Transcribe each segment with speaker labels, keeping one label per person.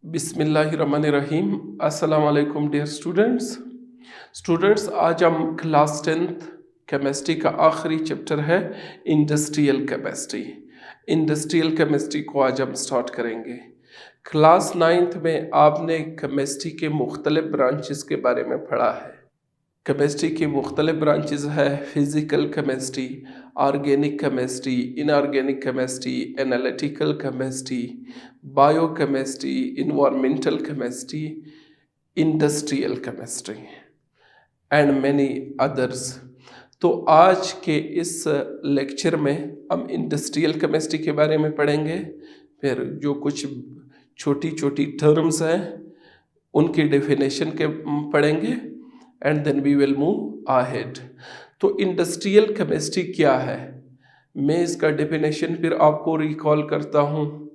Speaker 1: बिस्मिल्लाहिर्रहमानिर्रहीम। अस्सलाम वालेकुम डियर स्टूडेंट्स, आज हम क्लास 10th केमिस्ट्री का आखिरी चैप्टर है इंडस्ट्रियल केमिस्ट्री। इंडस्ट्रियल केमिस्ट्री को आज हम स्टार्ट करेंगे। क्लास 9th में आपने केमिस्ट्री के मुख्तलिफ ब्रांचेस के बारे में पढ़ा है। केमिस्ट्री की मुख्तलिफ ब्रांचेस है physical chemistry, organic chemistry, inorganic chemistry, analytical chemistry, bio chemistry, environmental chemistry, industrial chemistry and many others. तो आज के इस लेक्चर में हम इंडस्ट्रियल केमिस्ट्री के बारे में पढ़ेंगे। फिर जो कुछ छोटी छोटी टर्म्स हैं उनकी डेफिनेशन के पढ़ेंगे and then we will move ahead. तो इंडस्ट्रियल केमिस्ट्री क्या है, मैं इसका डेफिनेशन फिर आपको रिकॉल करता हूँ।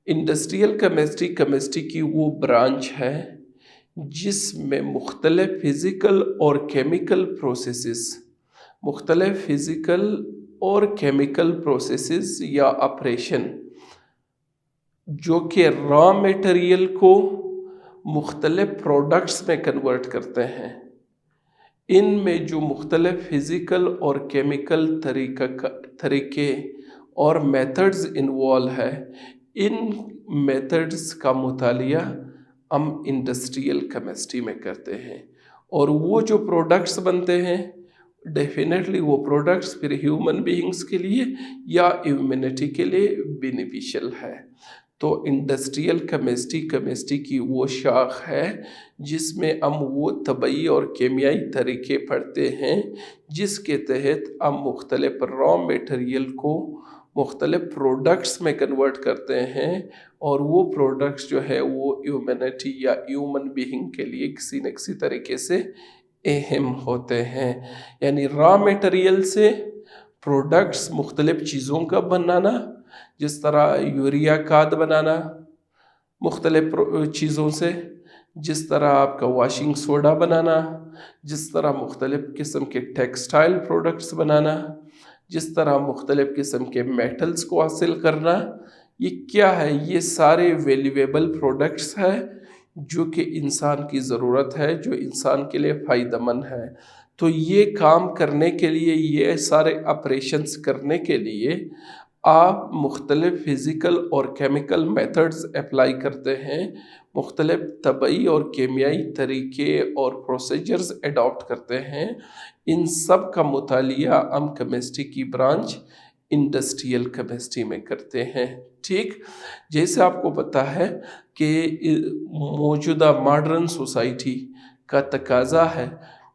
Speaker 1: इंडस्ट्रियल केमिस्ट्री केमिस्ट्री की वो ब्रांच है जिसमें मुख्तलिफ फिज़िकल और केमिकल प्रोसेसेस, मुख्तलिफ फिज़िकल और केमिकल प्रोसेसेस या ऑपरेशन जो कि रॉ मटेरियल को मुख्तलिफ प्रोडक्ट्स में कन्वर्ट करते हैं, इनमें जो मुख्तलिफ फिज़िकल और केमिकल तरीके और मेथड्स इन्वॉल्व है, इन मेथड्स का मुतालिया हम इंडस्ट्रियल केमिस्ट्री में करते हैं। और वो जो प्रोडक्ट्स बनते हैं डेफिनेटली वो प्रोडक्ट्स फिर ह्यूमन बीइंग्स के लिए या ह्यूमैनिटी के लिए बेनिफिशियल है। तो इंडस्ट्रियल केमिस्ट्री की वो शाख है जिसमें हम वो तबई और केमियाई तरीके पढ़ते हैं जिसके तहत हम मुख्तलिफ रॉ मटेरियल को मुख्तलिफ प्रोडक्ट्स में कन्वर्ट करते हैं और वो प्रोडक्ट्स जो है वो ह्यूमैनिटी या ह्यूमन बीइंग के लिए किसी न किसी तरीके से अहम होते हैं। यानी रॉ मटेरियल से प्रोडक्ट्स मुख्तलिफ चीज़ों का बनाना, जिस तरह यूरिया खाद बनाना मुख्तलिफ चीज़ों से, जिस तरह आपका वॉशिंग सोडा बनाना, जिस तरह मुख्तलिफ किस्म के टेक्सटाइल प्रोडक्ट्स बनाना, जिस तरह मुख्तलिफ किस्म के मेटल्स को हासिल करना, ये क्या है, ये सारे वैल्यूएबल प्रोडक्ट्स हैं जो कि इंसान की ज़रूरत है, जो इंसान के लिए फ़ायदेमंद है। तो ये काम करने के लिए, ये सारे ऑपरेशंस करने के लिए आप मुख्तलिफ फ़िज़िकल और केमिकल मेथड्स अप्लाई करते हैं, मुख्तलिफ तबई और केमियाई तरीके और प्रोसीजर्स अडॉप्ट करते हैं। इन सब का मुतालिया हम केमिस्ट्री की ब्रांच इंडस्ट्रियल केमिस्ट्री में करते हैं। ठीक, जैसे आपको पता है कि मौजूदा मॉडर्न सोसाइटी का तकाज़ा है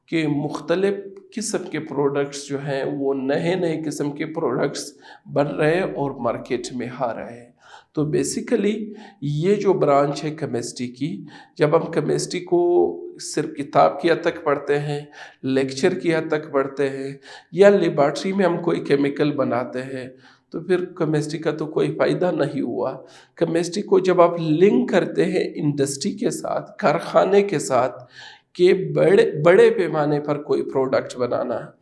Speaker 1: कि मुख्तलिफ किस्म के प्रोडक्ट्स जो हैं वो नए नए किस्म के प्रोडक्ट्स बन रहे हैं और मार्केट में आ रहे हैं। तो बेसिकली ये जो ब्रांच है केमिस्ट्री की, जब हम केमिस्ट्री को सिर्फ किताब की हद तक पढ़ते हैं, लेक्चर की हद तक पढ़ते हैं या लेबॉर्ट्री में हम कोई केमिकल बनाते हैं, तो फिर केमिस्ट्री का तो कोई फ़ायदा नहीं हुआ। केमिस्ट्री को जब आप लिंक करते हैं इंडस्ट्री के साथ, कारखाने के साथ, कि बड़े पैमाने पर कोई प्रोडक्ट बनाना,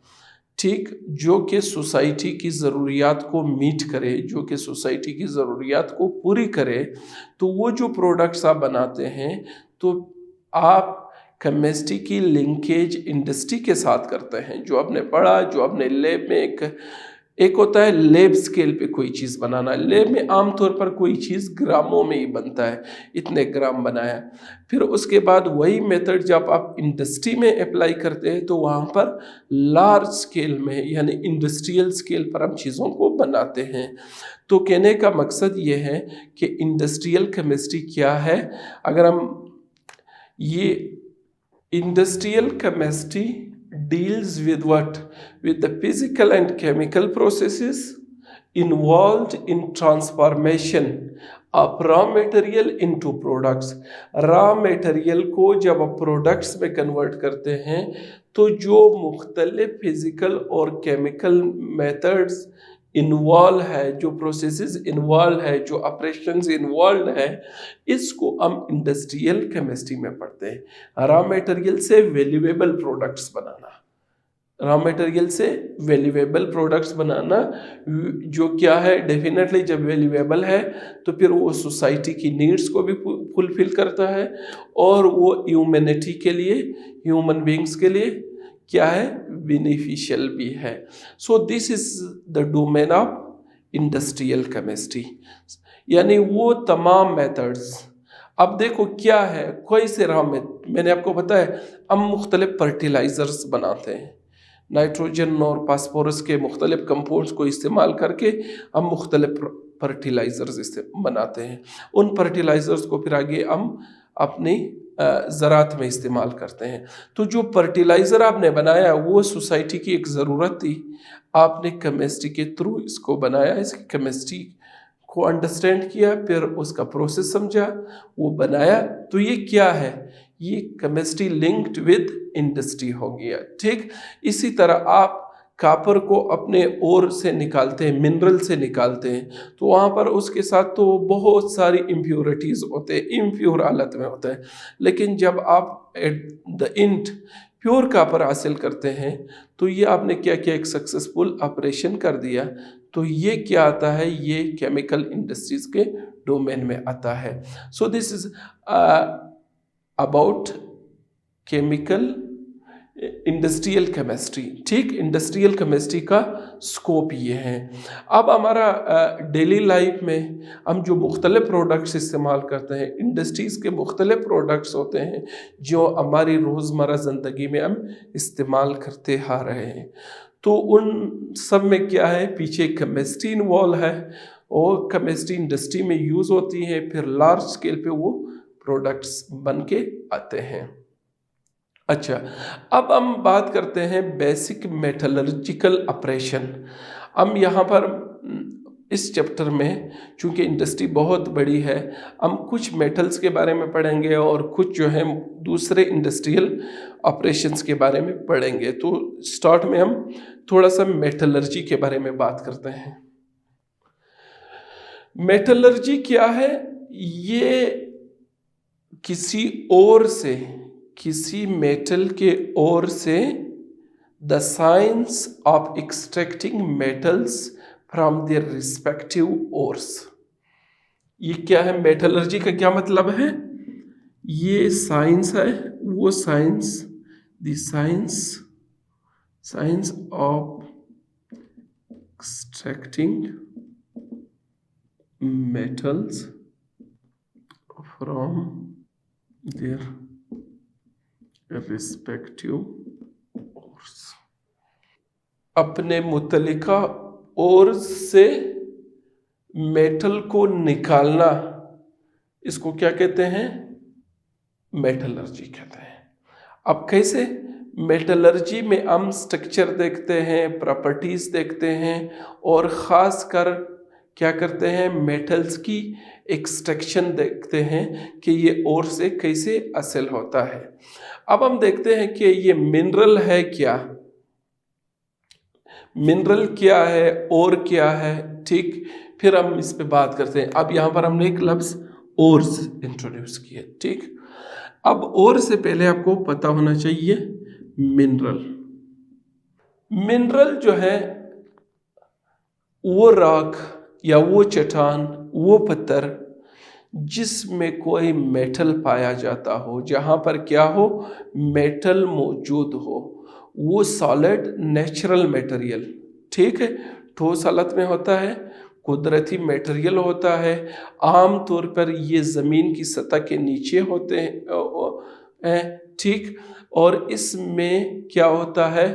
Speaker 1: ठीक, जो कि सोसाइटी की ज़रूरियात को मीट करे, जो कि सोसाइटी की ज़रूरियात को पूरी करे, तो वो जो प्रोडक्ट्स आप बनाते हैं तो आप केमिस्ट्री की लिंकेज इंडस्ट्री के साथ करते हैं। जो आपने पढ़ा, जो आपने लैब में एक होता है लैब स्केल पे कोई चीज़ बनाना। लैब में आमतौर पर कोई चीज़ ग्रामों में ही बनता है, इतने ग्राम बनाया। फिर उसके बाद वही मेथड जब आप इंडस्ट्री में अप्लाई करते हैं तो वहाँ पर लार्ज स्केल में यानी इंडस्ट्रियल स्केल पर हम चीज़ों को बनाते हैं। तो कहने का मकसद ये है कि इंडस्ट्रियल केमिस्ट्री क्या है। अगर हम ये industrial chemistry deals with what? With the physical and chemical processes involved in transformation of raw material into products. raw material को जब आप प्रोडक्ट्स में कन्वर्ट करते हैं तो जो मुख्तलिफ फिज़िकल और केमिकल मेथड्स इन्वॉल्व है, जो प्रोसेसेस इन्वॉल्व है, जो ऑपरेशंस इन्वॉल्व है, इसको हम इंडस्ट्रियल केमिस्ट्री में पढ़ते हैं। रॉ मटेरियल से वैल्यूएबल प्रोडक्ट्स बनाना, रॉ मटेरियल से वैल्यूएबल प्रोडक्ट्स बनाना, जो क्या है डेफिनेटली जब वैल्यूएबल है तो फिर वो सोसाइटी की नीड्स को भी फुलफिल करता है और वो ह्यूमैनिटी के लिए, ह्यूमन बींग्स के लिए क्या है, बेनिफिशियल भी है। So this is the domain of industrial chemistry, यानी वो तमाम मेथड्स। अब देखो क्या है, कोई से मैंने आपको बताया हम मुख्तलिफ फर्टिलाइजर्स बनाते हैं, नाइट्रोजन और फास्फोरस के मुख्तलिफ कंपाउंड्स को इस्तेमाल करके हम मुख्तलिफ फर्टिलाइजर्स बनाते हैं। उन फर्टिलाइजर्स को फिर आगे हम अपनी ज़रात में इस्तेमाल करते हैं। तो जो फर्टिलाइज़र आपने बनाया वो सोसाइटी की एक ज़रूरत थी, आपने केमिस्ट्री के थ्रू इसको बनाया, इसकी केमिस्ट्री को अंडरस्टैंड किया, फिर उसका प्रोसेस समझा, वो बनाया। तो ये क्या है, ये केमिस्ट्री लिंक्ड विद इंडस्ट्री हो गया। ठीक इसी तरह आप कापर को अपने ओर से निकालते हैं, मिनरल से निकालते हैं, तो वहाँ पर उसके साथ तो बहुत सारी इम्प्योरिटीज़ होते हैं, इम्प्योर हालत में होता है। लेकिन जब आप at the end pure copper हासिल करते हैं तो ये आपने क्या किया, एक सक्सेसफुल ऑपरेशन कर दिया। तो ये क्या आता है, ये केमिकल इंडस्ट्रीज के डोमेन में आता है। So this is about chemical industrial chemistry. ठीक, इंडस्ट्रियल केमिस्ट्री का स्कोप ये है। अब हमारा डेली लाइफ में हम जो मुख्तलिफ प्रोडक्ट्स इस्तेमाल करते हैं, इंडस्ट्रीज़ के मुख्तलिफ प्रोडक्ट्स होते हैं जो हमारी रोज़मर्रा ज़िंदगी में हम इस्तेमाल करते आ रहे हैं। तो उन सब में क्या है, पीछे केमिस्ट्री इन्वॉल्व है और केमिस्ट्री इंडस्ट्री में यूज़ होती है, फिर लार्ज स्केल पे वो प्रोडक्ट्स बन के आते हैं। अच्छा, अब हम बात करते हैं बेसिक मेटलर्जिकल ऑपरेशन। हम यहाँ पर इस चैप्टर में, चूँकि इंडस्ट्री बहुत बड़ी है, हम कुछ मेटल्स के बारे में पढ़ेंगे और कुछ जो है दूसरे इंडस्ट्रियल ऑपरेशंस के बारे में पढ़ेंगे। तो स्टार्ट में हम थोड़ा सा मेटलर्जी के बारे में बात करते हैं। मेटलर्जी क्या है, ये किसी मेटल के ओर से the science of extracting metals from their respective ores. ये क्या है, मेटलर्जी का क्या मतलब है, ये साइंस है, वो science, the science of extracting metals from their respective ores. अपने मुतल्लिका ओर से मेटल को निकालना, इसको क्या कहते हैं, मेटलर्जी कहते हैं। अब कैसे, मेटलर्जी में हम स्ट्रक्चर देखते हैं, प्रॉपर्टीज देखते हैं और ख़ास कर क्या करते हैं, मेटल्स की एक्सट्रैक्शन देखते हैं कि ये ओर से कैसे हासिल होता है। अब हम देखते हैं कि ये मिनरल है क्या, मिनरल क्या है और क्या है। ठीक, फिर हम इस पे बात करते हैं। अब यहाँ पर हमने एक लफ्ज़ ओर्स इंट्रोड्यूस किया। ठीक, अब ओर से पहले आपको पता होना चाहिए मिनरल। मिनरल जो है वो राख या वो चट्टान, वो पत्थर जिसमें कोई मेटल पाया जाता हो, जहाँ पर क्या हो, मेटल मौजूद हो, वो सॉलिड नेचुरल मटेरियल, ठीक है, ठोस हालत में होता है, कुदरती मटेरियल होता है। आम तौर पर ये ज़मीन की सतह के नीचे होते हैं। ठीक, और इसमें क्या होता है,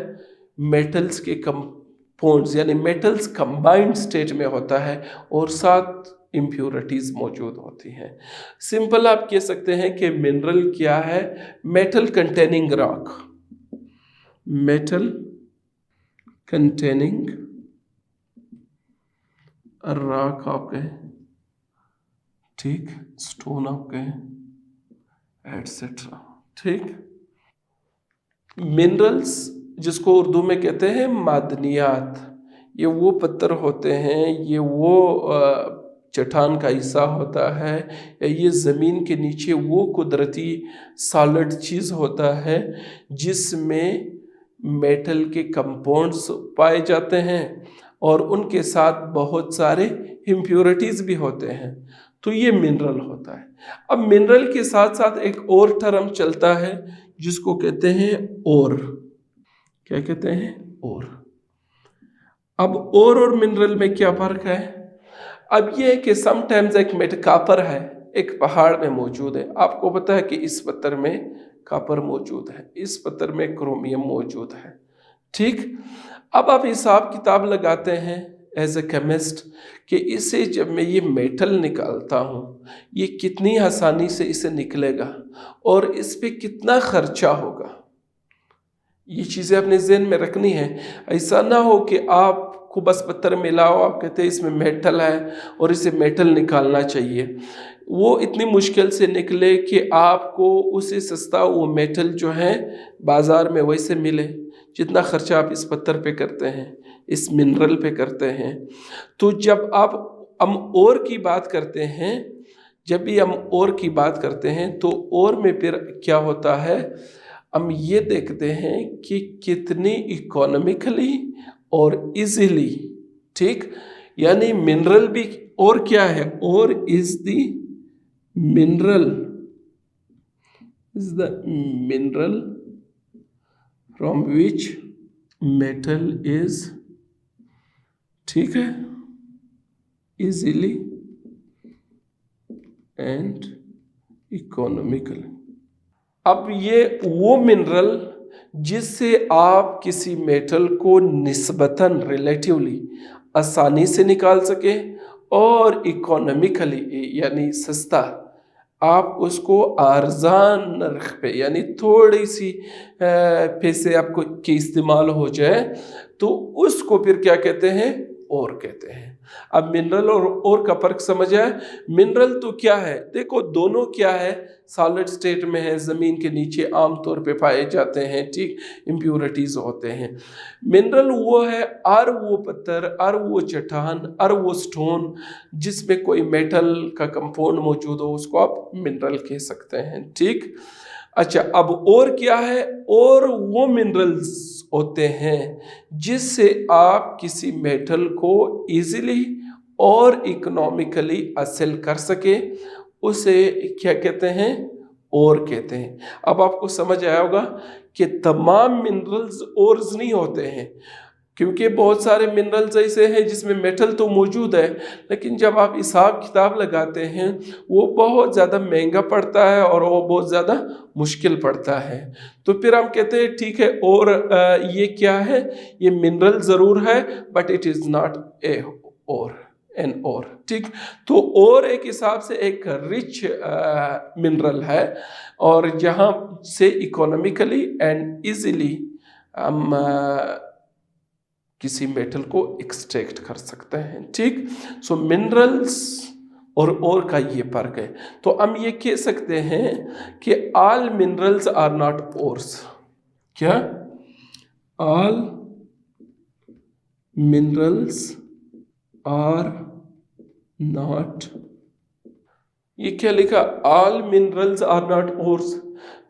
Speaker 1: मेटल्स के कंपाउंड्स यानी मेटल्स कंबाइंड स्टेट में होता है और साथ इम्प्योरिटीज़ मौजूद होती हैं। सिंपल आप कह सकते हैं कि मिनरल क्या है, metal containing rock, metal containing rock आप कहें, ठीक, स्टोन आप कहें, एटसेट्रा। ठीक, मिनरल्स जिसको उर्दू में कहते हैं मादनियात, ये वो पत्थर होते हैं, ये वो चट्टान का हिस्सा होता है, ये ज़मीन के नीचे वो कुदरती सॉलिड चीज़ होता है जिसमें मेटल के कंपाउंड्स पाए जाते हैं और उनके साथ बहुत सारे इम्प्योरिटीज भी होते हैं, तो ये मिनरल होता है। अब मिनरल के साथ साथ एक और टर्म चलता है जिसको कहते हैं ओर। क्या कहते हैं? ओर। अब ओर और मिनरल में क्या फर्क है? अब ये है कि समटाइम्स एक कापर है, एक पहाड़ में मौजूद है, आपको पता है कि इस पत्थर में कापर मौजूद है, इस पत्थर में क्रोमियम मौजूद है, ठीक। अब आप हिसाब किताब लगाते हैं एज ए केमिस्ट कि इसे जब मैं ये मेटल निकालता हूँ ये कितनी आसानी से इसे निकलेगा और इस पे कितना खर्चा होगा। ये चीज़ें अपने ज़हन में रखनी है। ऐसा ना हो कि आपको बस पत्थर मिलाओ, आप कहते हैं इसमें मेटल है और इसे मेटल निकालना चाहिए, वो इतनी मुश्किल से निकले कि आपको उससे सस्ता वो मेटल जो है बाज़ार में वैसे मिले जितना खर्चा आप इस पत्थर पे करते हैं, इस मिनरल पे करते हैं। तो जब हम और की बात करते हैं, जब भी हम और की बात करते हैं तो और में फिर क्या होता है, हम ये देखते हैं कि कितनी इकोनॉमिकली और इजीली, ठीक, यानी मिनरल भी और क्या है, और is the mineral from which metal is, ठीक है, इजीली एंड इकोनॉमिकल। अब ये वो मिनरल जिससे आप किसी मेटल को निस्बतन रिलेटिवली आसानी से निकाल सके और इकोनॉमिकली यानी सस्ता, आप उसको आर्जान नर्ख पे यानी थोड़ी सी पैसे आपको के इस्तेमाल हो जाए तो उसको फिर क्या कहते हैं, और कहते हैं। अब मिनरल और का फर्क समझ आए। मिनरल तो क्या है, देखो दोनों क्या है, सॉलिड स्टेट में है, ज़मीन के नीचे आमतौर पे पाए जाते हैं, ठीक, इम्प्योरिटीज होते हैं। मिनरल वो है और वो पत्थर और वो चट्टान और वो स्टोन जिसमें कोई मेटल का कंपाउंड मौजूद हो, उसको आप मिनरल कह सकते हैं, ठीक। अच्छा, अब और क्या है, और वो मिनरल्स होते हैं जिससे आप किसी मेटल को इजीली और इकोनॉमिकली हासिल कर सके, उसे क्या कहते हैं, और कहते हैं। अब आपको समझ आया होगा कि तमाम मिनरल्स ओर्स नहीं होते हैं, क्योंकि बहुत सारे मिनरल्स ऐसे हैं जिसमें मेटल तो मौजूद है लेकिन जब आप हिसाब किताब लगाते हैं वो बहुत ज़्यादा महंगा पड़ता है और वो बहुत ज़्यादा मुश्किल पड़ता है। तो फिर हम कहते हैं ठीक है, और ये क्या है, ये मिनरल ज़रूर है but it is not a और एन और, ठीक। तो और एक हिसाब से एक रिच मिनरल है और जहाँ से इकोनॉमिकली एंड इजीली हम किसी मेटल को एक्सट्रैक्ट कर सकते हैं, ठीक। सो मिनरल्स और का ये फर्क है। तो हम ये कह सकते हैं कि all minerals are not ores. क्या? ऑल मिनरल्स आर नॉट, ये क्या लिखा, all minerals are not ores,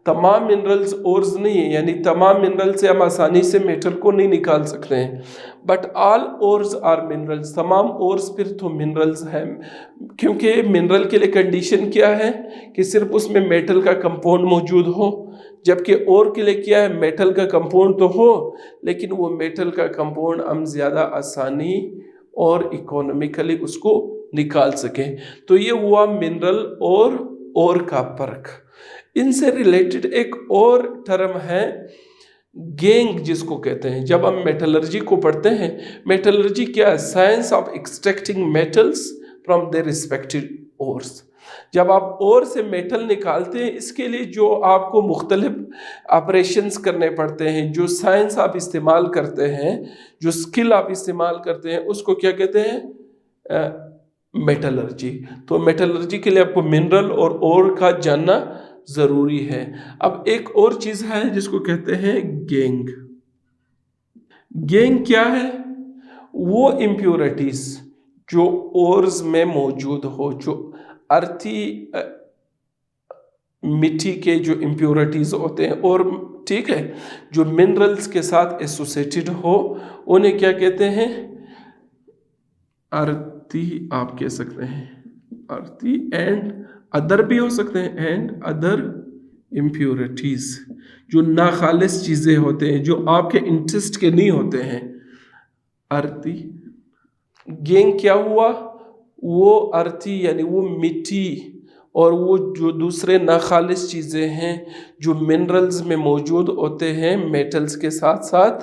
Speaker 1: तमाम मिनरल्स ओर्स नहीं है, यानी तमाम मिनरल से हम आसानी से मेटल को नहीं निकाल सकते हैं, but all ores are minerals, तमाम ओर्स फिर तो मिनरल्स हैं। क्योंकि मिनरल के लिए कंडीशन क्या है कि सिर्फ उसमें मेटल का कंपाउंड मौजूद हो, जबकि और के लिए क्या है, मेटल का कंपाउंड तो हो लेकिन वो मेटल का कंपाउंड हम ज़्यादा आसानी और इकोनॉमिकली उसको निकाल सकें। तो ये हुआ मिनरल और का फर्क। इनसे रिलेटेड एक और टर्म है गैंग, जिसको कहते हैं, जब हम मेटलर्जी को पढ़ते हैं, मेटलर्जी क्या है, science of extracting metals from their respective ores. जब आप ओर से मेटल निकालते हैं इसके लिए जो आपको मुख्तलिफ ऑपरेशंस करने पड़ते हैं, जो साइंस आप इस्तेमाल करते हैं, जो स्किल आप इस्तेमाल करते हैं, उसको क्या कहते हैं, मेटलर्जी। तो मेटलर्जी के लिए आपको मिनरल और ओर का जानना ज़रूरी है। अब एक और चीज़ है जिसको कहते हैं गैंग। गैंग क्या है, वो इम्प्योरिटीज़ जो ओर्स में मौजूद हो, जो अर्थी मिट्टी के जो इम्प्योरिटीज़ होते हैं, और ठीक है, जो मिनरल्स के साथ एसोसिएटेड हो, उन्हें क्या कहते हैं? अर्थी आप कह सकते हैं, अर्थी एंड अदर भी हो सकते हैं, एंड अदर इम्प्योरिटीज़, जो नाखालिस चीज़ें होते हैं, जो आपके इंटरेस्ट के नहीं होते हैं। अर्थी गेंग क्या हुआ? वो अर्थी यानी वो मिट्टी और वो जो दूसरे नाखालिस चीज़ें हैं जो मिनरल्स में मौजूद होते हैं मेटल्स के साथ साथ,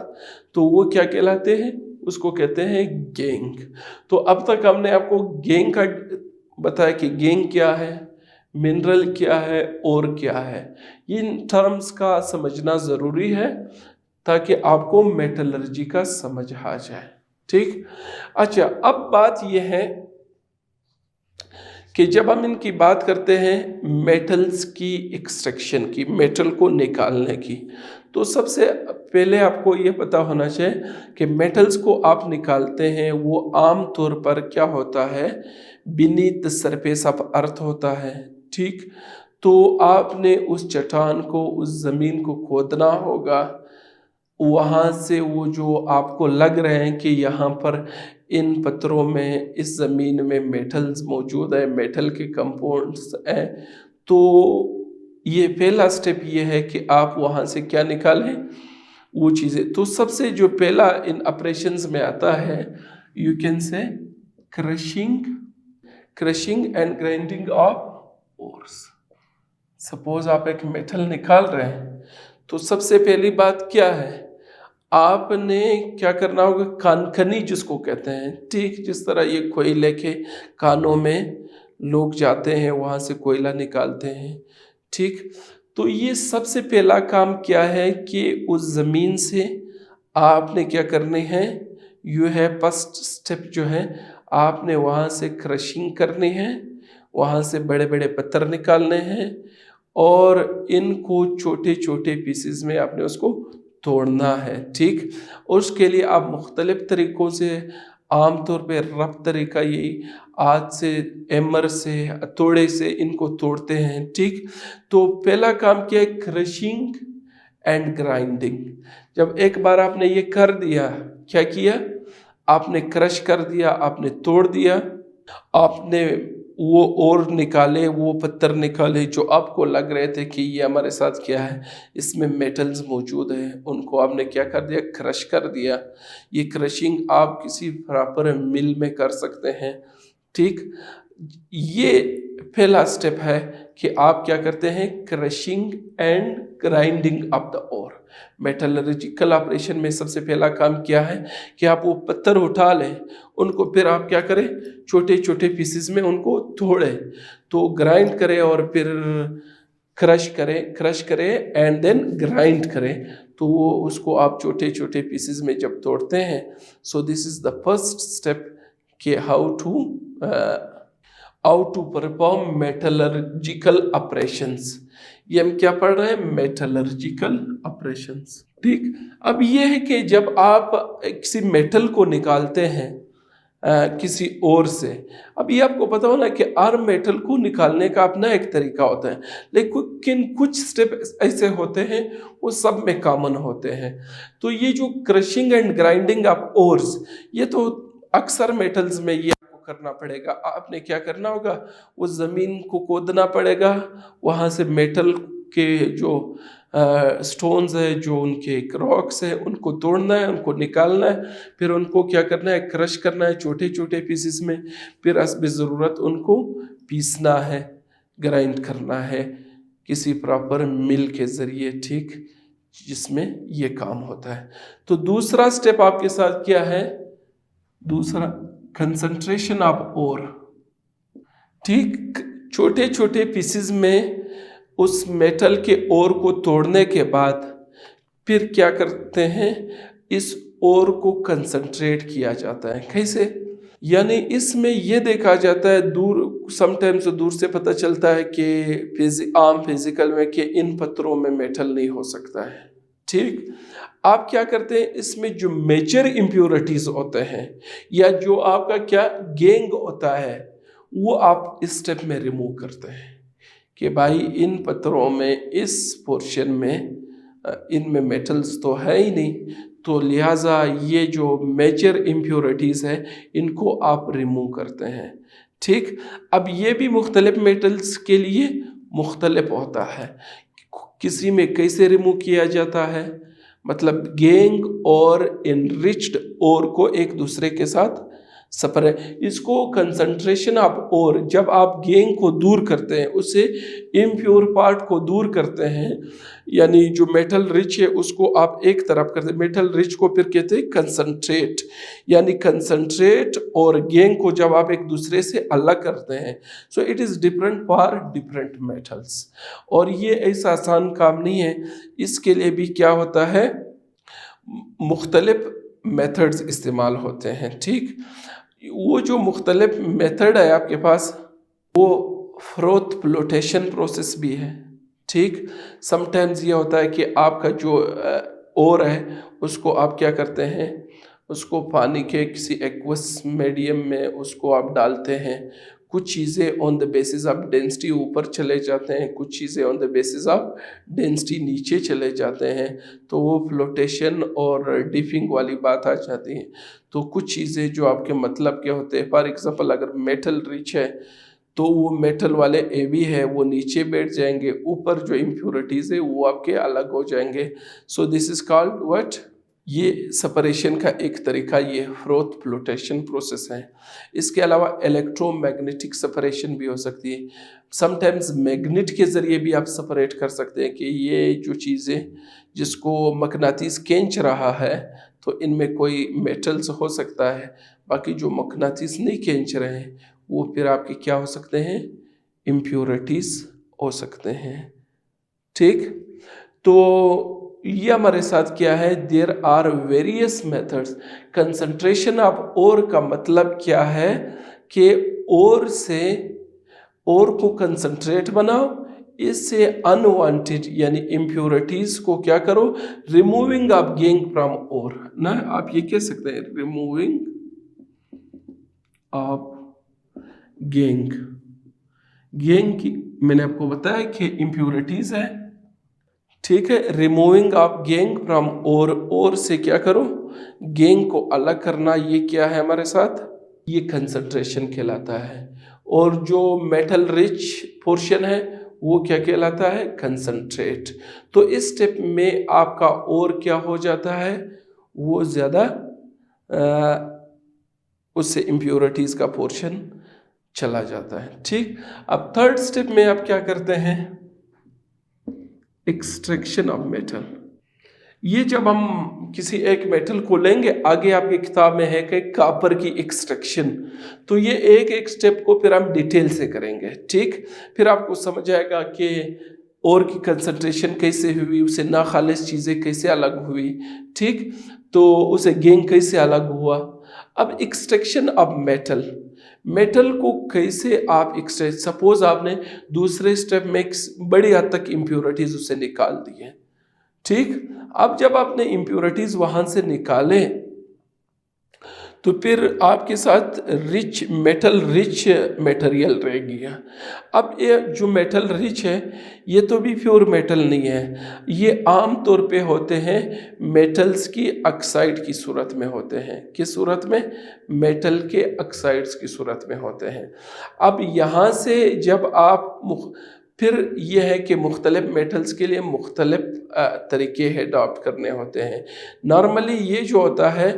Speaker 1: तो वो क्या कहलाते हैं? उसको कहते हैं गेंग। तो अब तक हमने आपको गेंग का बताया कि गेंग क्या है, मिनरल क्या है और क्या है। इन टर्म्स का समझना ज़रूरी है ताकि आपको मेटलर्जी का समझ आ जाए। ठीक, अच्छा, अब बात यह है कि जब हम इनकी बात करते हैं मेटल्स की एक्सट्रैक्शन की, मेटल को निकालने की, तो सबसे पहले आपको ये पता होना चाहिए कि मेटल्स को आप निकालते हैं वो आम तौर पर क्या होता है? Beneath the surface of earth होता है। ठीक, तो आपने उस चट्टान को, उस ज़मीन को खोदना होगा, वहाँ से वो जो आपको लग रहे हैं कि यहाँ पर इन पत्थरों में, इस ज़मीन में मेटल्स मौजूद है, मेटल के कंपाउंड्स हैं, तो ये पहला स्टेप ये है कि आप वहाँ से क्या निकालें? वो चीज़ें। तो सबसे जो पहला इन ऑपरेशंस में आता है, you can say crushing and grinding of ores. Suppose आप एक मेटल निकाल रहे हैं, तो सबसे पहली बात क्या है? आपने क्या करना होगा? कानखनी जिसको कहते हैं, ठीक, जिस तरह ये कोयले के कानों में लोग जाते हैं, वहाँ से कोयला निकालते हैं। ठीक, तो ये सबसे पहला काम क्या है कि उस ज़मीन से आपने क्या करने हैं? यू है फर्स्ट स्टेप जो है, आपने वहाँ से क्रशिंग करनी है, वहाँ से बड़े बड़े पत्थर निकालने हैं और इनको छोटे छोटे पीसेस में आपने उसको तोड़ना है। ठीक, और उसके लिए आप मुख्तलिफ तरीक़ों से, आमतौर पे रफ तरीका यही, हाथ से, एमर से, हथौड़े से इनको तोड़ते हैं। ठीक, तो पहला काम क्या है? Crushing and grinding. जब एक बार आपने ये कर दिया, क्या किया? आपने क्रश कर दिया, आपने तोड़ दिया, आपने वो और निकाले, वो पत्थर निकाले जो आपको लग रहे थे कि ये हमारे साथ क्या है, इसमें मेटल्स मौजूद हैं, उनको आपने क्या कर दिया? क्रश कर दिया। ये क्रशिंग आप किसी प्रॉपर मिल में कर सकते हैं। ठीक, ये पहला स्टेप है कि आप क्या करते हैं? Crushing and grinding of the ore. Metallurgical operation में सबसे पहला काम क्या है कि आप वो पत्थर उठा लें, उनको फिर आप क्या करें? छोटे छोटे पीसेस में उनको तोड़ें, तो ग्राइंड करें और फिर क्रश करें एंड देन ग्राइंड करें। तो वो उसको आप छोटे छोटे पीसेस में जब तोड़ते हैं, so this is the first step कि how to perform metallurgical operations. ये हम क्या पढ़ रहे हैं? Metallurgical operations. ठीक, अब ये है कि जब आप किसी मेटल को निकालते हैं किसी और से, अब ये आपको पता होना कि हर मेटल को निकालने का अपना एक तरीका होता है, लेकिन कुछ स्टेप ऐसे होते हैं वो सब में कॉमन होते हैं। तो ये जो crushing and grinding of ores, ये तो अक्सर मेटल्स में ये करना पड़ेगा। आपने क्या करना होगा? वो ज़मीन को खोदना पड़ेगा, वहाँ से मेटल के जो स्टोन्स है, जो उनके रॉक्स है, उनको तोड़ना है, उनको निकालना है, फिर उनको क्या करना है? क्रश करना है छोटे छोटे पीसेस में, फिर हस्ब ज़रूरत उनको पीसना है, ग्राइंड करना है किसी प्रॉपर मिल के ज़रिए। ठीक, जिसमें ये काम होता है। तो दूसरा स्टेप आपके साथ क्या है? दूसरा कंसंट्रेशन ऑफ ओर। ठीक, छोटे छोटे पीसेस में उस मेटल के ओर को तोड़ने के बाद फिर क्या करते हैं? इस ओर को कंसंट्रेट किया जाता है। कैसे? यानी इसमें यह देखा जाता है, दूर समटाइम्स दूर से पता चलता है कि आम फिजिकल में कि इन पत्थरों में मेटल नहीं हो सकता है। ठीक, आप क्या करते हैं? इसमें जो मेजर इम्प्योरिटीज होते हैं या जो आपका क्या गेंग होता है, वो आप इस स्टेप में रिमूव करते हैं। कि भाई इन पत्थरों में इस पोर्शन में इनमें मेटल्स तो है ही नहीं, तो लिहाजा ये जो मेजर इम्प्योरिटीज़ है इनको आप रिमूव करते हैं। ठीक, अब ये भी मुख्तलिफ मेटल्स के लिए मुख्तलिफ होता है। किसी में कैसे रिमूव किया जाता है, मतलब गैंग और इनरिच्ड ओर को एक दूसरे के साथ सेपरेट, इसको कंसंट्रेशन ऑफ ओर, जब आप गैंग को दूर करते हैं, उससे इम्प्योर पार्ट को दूर करते हैं, यानी जो मेटल रिच है उसको आप एक तरफ करते हैं, मेटल रिच को फिर कहते हैं कंसंट्रेट, यानी कंसंट्रेट और गैंग को जब आप एक दूसरे से अलग करते हैं, so it is different for different metals. और ये ऐसा आसान काम नहीं है, इसके लिए भी क्या होता है, मुख्तलिफ मेथड्स इस्तेमाल होते हैं। ठीक, वो जो मुख्तलिफ मेथड है आपके पास, वो फ्रोथ फ्लोटेशन प्रोसेस भी है। ठीक, समटाइम्स ये होता है कि आपका जो ओर है उसको आप क्या करते हैं, उसको पानी के किसी एक्वस मीडियम में उसको आप डालते हैं, कुछ चीज़ें on the basis of density ऊपर चले जाते हैं, कुछ चीज़ें on the basis of density नीचे चले जाते हैं, तो वो फ्लोटेशन और डिपिंग वाली बात आ जाती है। तो कुछ चीज़ें जो आपके मतलब के होते हैं, फॉर एग्जांपल अगर मेटल रिच है तो वो मेटल वाले एवी है वो नीचे बैठ जाएंगे, ऊपर जो इम्प्योरिटीज़ है वो आपके अलग हो जाएंगे। सो दिस इज़ कॉल्ड व्हाट, ये सेपरेशन का एक तरीका ये फ्रोथ फ्लोटेशन प्रोसेस है। इसके अलावा इलेक्ट्रोमैग्नेटिक सेपरेशन भी हो सकती है। समटाइम्स मैग्नेट के ज़रिए भी आप सेपरेट कर सकते हैं कि ये जो चीज़ें जिसको मकनातीस खींच रहा है तो इनमें कोई मेटल्स हो सकता है, बाकी जो मकनातीस नहीं खींच रहे हैं वो फिर आपके क्या हो सकते हैं, इम्प्योरिटीज़ हो सकते हैं। ठीक, तो ये हमारे साथ क्या है, there are various methods. Concentration of ore का मतलब क्या है कि ओर से ओर को कंसंट्रेट बनाओ, इससे अनवांटेड यानी इम्प्योरिटीज़ को क्या करो, रिमूविंग ऑफ गैंग फ्रॉम ओर ना, आप ये कह सकते हैं रिमूविंग ऑफ गैंग। गैंग की मैंने आपको बताया कि इम्प्योरिटीज़ है। ठीक है, रिमूविंग ऑफ गैंग फ्रॉम ओर, ओर से क्या करो, गैंग को अलग करना, ये क्या है हमारे साथ, ये कंसंट्रेशन कहलाता है। और जो मेटल रिच पोर्शन है वो क्या कहलाता है, कंसंट्रेट। तो इस स्टेप में आपका और क्या हो जाता है, वो ज़्यादा उससे इम्प्योरिटीज़ का पोर्शन चला जाता है। ठीक, अब थर्ड स्टेप में आप क्या करते हैं, एक्सट्रैक्शन ऑफ मेटल। ये जब हम किसी एक मेटल को लेंगे, आगे आपकी किताब में है कि कॉपर की एक्सट्रैक्शन, तो ये एक एक स्टेप को फिर हम डिटेल से करेंगे। ठीक, फिर आपको समझ आएगा कि और की कंसंट्रेशन कैसे हुई, उसे नाखालिस चीज़ें कैसे अलग हुई। ठीक, तो उसे गैंग कैसे अलग हुआ। अब एक्सट्रैक्शन ऑफ मेटल, मेटल को कैसे आप एक्सट्रैक्ट, सपोज आपने दूसरे स्टेप में बड़ी हद तक इम्प्योरिटीज़ उसे निकाल दी है। ठीक, अब जब आपने इम्प्योरिटीज़ वहाँ से निकाले तो फिर आपके साथ रिच मेटल रिच मटेरियल रह गया। अब ये जो मेटल रिच है ये तो भी प्योर मेटल नहीं है, ये आम तौर पे होते हैं मेटल्स की ऑक्साइड की सूरत में होते हैं। किस सूरत में, मेटल के ऑक्साइड्स की सूरत में होते हैं। अब यहाँ से जब आप फिर यह है कि मुख्तलिफ मेटल्स के लिए मुख्तलिफ तरीके अडॉप्ट करने होते हैं। नॉर्मली ये जो होता है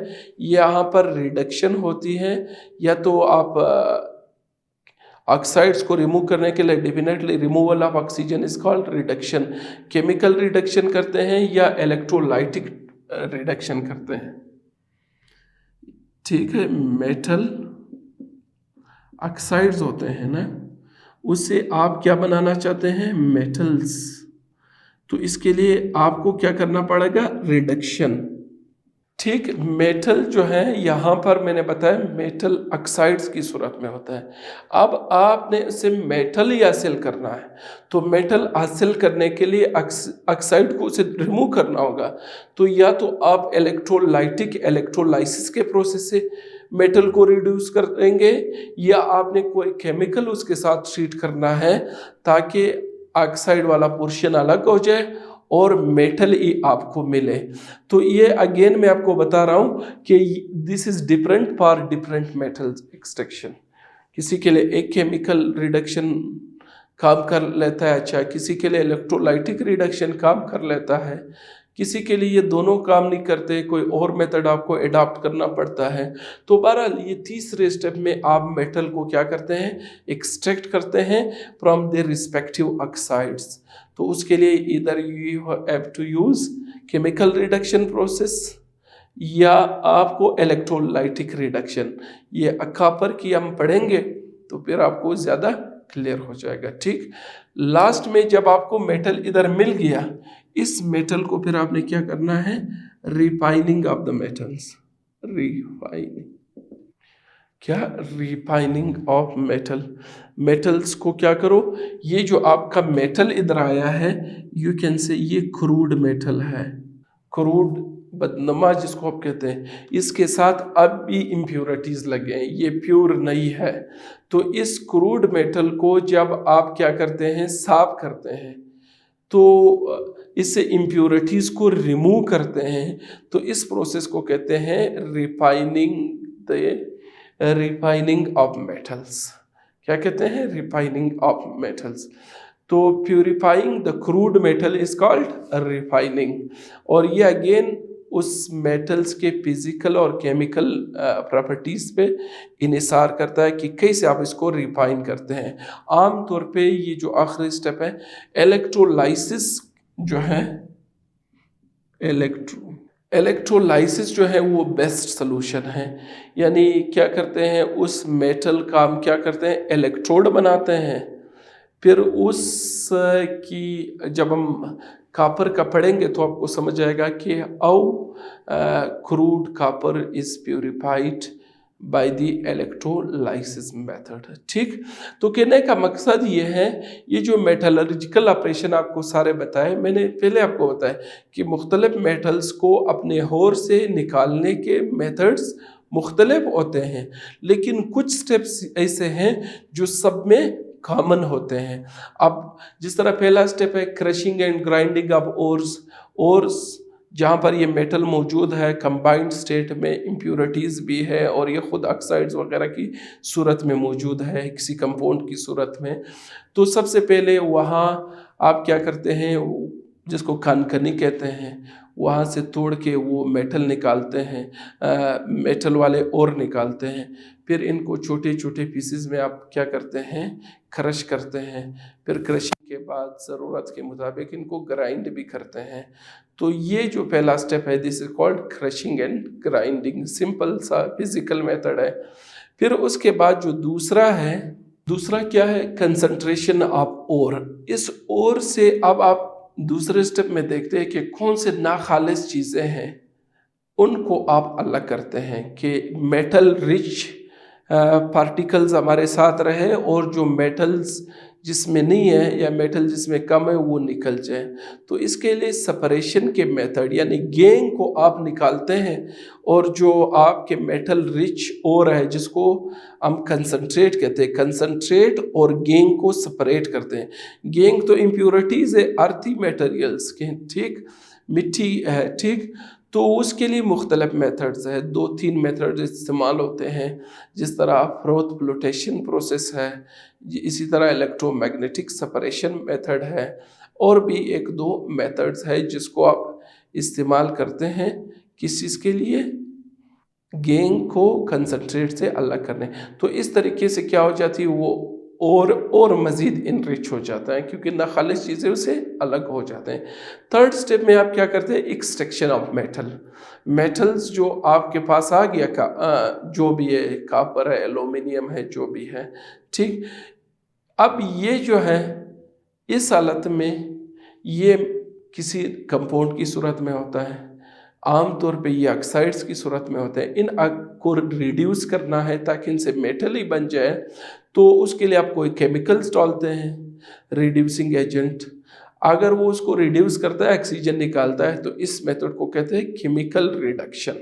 Speaker 1: यहाँ पर रिडक्शन होती है, या तो आप ऑक्साइड्स को रिमूव करने के लिए definitely removal of oxygen is called reduction, chemical reduction करते हैं या इलेक्ट्रोलाइटिक रिडक्शन करते हैं। ठीक है, मेटल ऑक्साइड्स होते हैं ना, उससे आप क्या बनाना चाहते हैं, मेटल्स, तो इसके लिए आपको क्या करना पड़ेगा, रिडक्शन। ठीक, मेटल जो है यहाँ पर मैंने बताया मेटल ऑक्साइड्स की सूरत में होता है। अब आपने इसे मेटल ही हासिल करना है, तो मेटल हासिल करने के लिए ऑक्साइड को उसे रिमूव करना होगा। तो या तो आप इलेक्ट्रोलाइटिक इलेक्ट्रोलाइसिस के प्रोसेस से मेटल को रिड्यूस कर देंगे, या आपने कोई केमिकल उसके साथ ट्रीट करना है ताकि ऑक्साइड वाला पोर्शन अलग हो जाए और मेटल ही आपको मिले। तो ये अगेन मैं आपको बता रहा हूँ कि this is different for different metals extraction. किसी के लिए एक केमिकल रिडक्शन काम कर लेता है अच्छा, किसी के लिए इलेक्ट्रोलाइटिक रिडक्शन काम कर लेता है, किसी के लिए ये दोनों काम नहीं करते, कोई और मेथड आपको अडॉप्ट करना पड़ता है। तो बहरहाल ये तीसरे स्टेप में आप मेटल को क्या करते हैं, एक्सट्रैक्ट करते हैं फ्रॉम देयर रिस्पेक्टिव ऑक्साइड्स। तो उसके लिए इधर you have to use chemical reduction process या आपको इलेक्ट्रोलाइटिक रिडक्शन। ये कॉपर की हम पढ़ेंगे तो फिर आपको ज़्यादा क्लियर हो जाएगा। ठीक, लास्ट में जब आपको मेटल इधर मिल गया, इस मेटल को फिर आपने क्या करना है, refining of the metals. Refining क्या, रिफाइनिंग ऑफ मेटल। मेटल्स को क्या करो, ये जो आपका मेटल इधर आया है यू कैन से ये क्रूड मेटल है, क्रूड बदनमा जिसको आप कहते हैं, इसके साथ अब भी इम्प्योरिटीज़ लगे हैं, ये प्योर नहीं है। तो इस क्रूड मेटल को जब आप क्या करते हैं, साफ करते हैं, तो इससे इम्प्योरिटीज़ को रिमूव करते हैं, तो इस प्रोसेस को कहते हैं रिफाइनिंग ऑफ मेटल्स। क्या कहते हैं, रिफाइनिंग ऑफ मेटल्स। तो purifying the crude metal is called refining. और ये अगेन उस मेटल्स के फिजिकल और केमिकल प्रॉपर्टीज़ पे इन्हिसार करता है कि कैसे आप इसको रिफाइन करते हैं। आम तौर पे ये जो आखिरी स्टेप है इलेक्ट्रोलाइसिस जो है, इलेक्ट्रोलाइसिस जो है वो बेस्ट सोल्यूशन है। यानी क्या करते हैं, उस मेटल का हम क्या करते हैं, इलेक्ट्रोड बनाते हैं, फिर उस की जब हम कॉपर का पढ़ेंगे तो आपको समझ आएगा कि crude copper is purified by the electrolysis method. ठीक, तो कहने का मकसद ये है, ये जो मेटलर्जिकल ऑपरेशन आपको सारे बताए, मैंने पहले आपको बताया कि मुख्तलिफ मेटल्स को अपने होर से निकालने के मेथड्स मुख्तलिफ होते हैं, लेकिन कुछ स्टेप्स ऐसे हैं जो सब में कॉमन होते हैं। अब जिस तरह पहला स्टेप है crushing and grinding of ores, जहाँ पर ये मेटल मौजूद है कंबाइंड स्टेट में, इम्प्योरिटीज़ भी है और ये खुद ऑक्साइड्स वगैरह की सूरत में मौजूद है, किसी कंपाउंड की सूरत में। तो सबसे पहले वहाँ आप क्या करते हैं, जिसको कनकनी कहते हैं, वहाँ से तोड़ के वो मेटल निकालते हैं, मेटल वाले और निकालते हैं। फिर इनको छोटे छोटे पीसेस में आप क्या करते हैं, क्रश करते हैं। फिर क्रशिंग के बाद ज़रूरत के मुताबिक इनको ग्राइंड भी करते हैं। तो ये जो पहला स्टेप है this is called crushing and grinding, simple सा फिजिकल मेथड है। फिर उसके बाद जो दूसरा क्या है, कंसंट्रेशन ऑफ ओर। इस ओर से अब आप दूसरे स्टेप में देखते हैं कि कौन से नाखालिस चीज़ें हैं, उनको आप अलग करते हैं कि मेटल रिच पार्टिकल्स हमारे साथ रहे और जो मेटल्स जिसमें नहीं है या मेटल जिसमें कम है वो निकल जाए। तो इसके लिए सेपरेशन के मेथड यानी गेंग को आप निकालते हैं और जो आपके मेटल रिच ओर है जिसको हम कंसंट्रेट कहते हैं, कंसंट्रेट और गेंग को सेपरेट करते हैं। गेंग तो इम्प्योरिटीज़ है, अर्थी मटेरियल्स के, ठीक, मिट्टी है, ठीक। तो उसके लिए मुख्तलिफ मेथड्स है, 2-3 मेथड इस्तेमाल होते हैं, जिस तरह फ्रोथ फ्लोटेशन प्रोसेस है, इसी तरह इलेक्ट्रोमैग्नेटिक सेपरेशन मेथड है, और भी 1-2 मेथड्स है जिसको आप इस्तेमाल करते हैं किस चीज़ के लिए, गेंग को कंसंट्रेट से अलग करने। तो इस तरीके से क्या हो जाती है, वो और मज़ीद इनरिच हो जाता है क्योंकि नाखालिस चीज़ें उसे अलग हो जाते हैं। थर्ड स्टेप में आप क्या करते हैं, एक्सट्रैक्शन ऑफ मेटल्स जो आपके पास आ गया का जो भी है, कॉपर है, एल्यूमिनियम है, जो भी है, ठीक। अब ये जो है इस हालत में ये किसी कंपाउंड की सूरत में होता है, आमतौर पे ये ऑक्साइड्स की सूरत में होते हैं। इन को रिड्यूस करना है ताकि इनसे मेटल ही बन जाए, तो उसके लिए आप कोई केमिकल्स डालते हैं, रिड्यूसिंग एजेंट। अगर वो उसको रिड्यूस करता है, ऑक्सीजन निकालता है, तो इस मेथड को कहते हैं केमिकल रिडक्शन।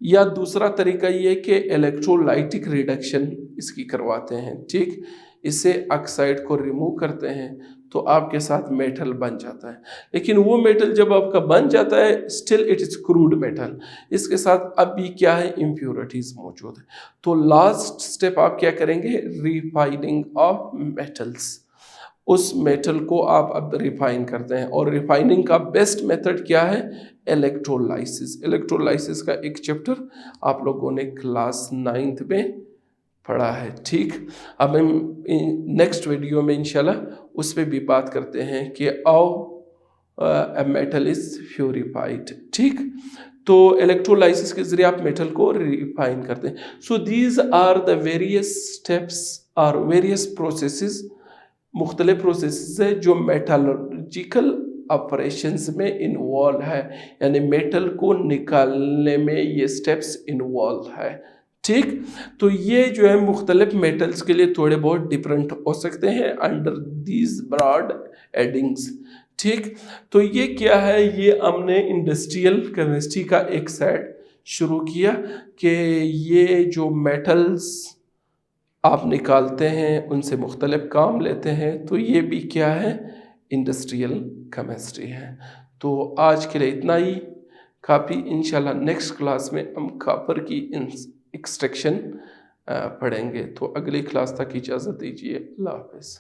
Speaker 1: या दूसरा तरीका ये है कि इलेक्ट्रोलाइटिक रिडक्शन इसकी करवाते हैं, ठीक। इससे ऑक्साइड को रिमूव करते हैं तो आपके साथ मेटल बन जाता है। लेकिन वो मेटल जब आपका बन जाता है still it is crude metal, इसके साथ अभी क्या है, इम्प्योरिटीज़ मौजूद है। तो लास्ट स्टेप आप क्या करेंगे, रिफाइनिंग ऑफ मेटल्स। उस मेटल को आप अब रिफाइन करते हैं, और रिफाइनिंग का बेस्ट मेथड क्या है, इलेक्ट्रोलाइसिस। इलेक्ट्रोलाइसिस का एक चैप्टर आप लोगों ने क्लास 9th में पढ़ा है, ठीक। अब हम नेक्स्ट वीडियो में इंशाल्लाह उस पर भी बात करते हैं कि a metal is purified, ठीक। तो इलेक्ट्रोलाइसिस के जरिए आप मेटल को रिफाइन करते हैं। So these are the various steps और वेरियस प्रोसेसेस, मुख्तलिफ प्रोसेसेस है जो मेटलर्जिकल ऑपरेशंस में इन्वॉल्व है, यानी मेटल को निकालने में ये स्टेप्स इन्वॉल्व है, ठीक। तो ये जो है मुख्तलिफ मेटल्स के लिए थोड़े बहुत डिफरेंट हो सकते हैं अंडर दीज ब्रॉड एडिंग्स, ठीक। तो ये क्या है, ये हमने इंडस्ट्रियल केमिस्ट्री का एक सेट शुरू किया कि ये जो मेटल्स आप निकालते हैं उनसे मुख्तलिफ काम लेते हैं, तो ये भी क्या है, इंडस्ट्रियल केमिस्ट्री है। तो आज के लिए इतना ही काफ़ी। इंशाल्लाह नेक्स्ट क्लास में हम कॉपर की एक्सट्रैक्शन पढ़ेंगे। तो अगली क्लास तक इजाज़त दीजिए। अल्लाह हाफ़िज़।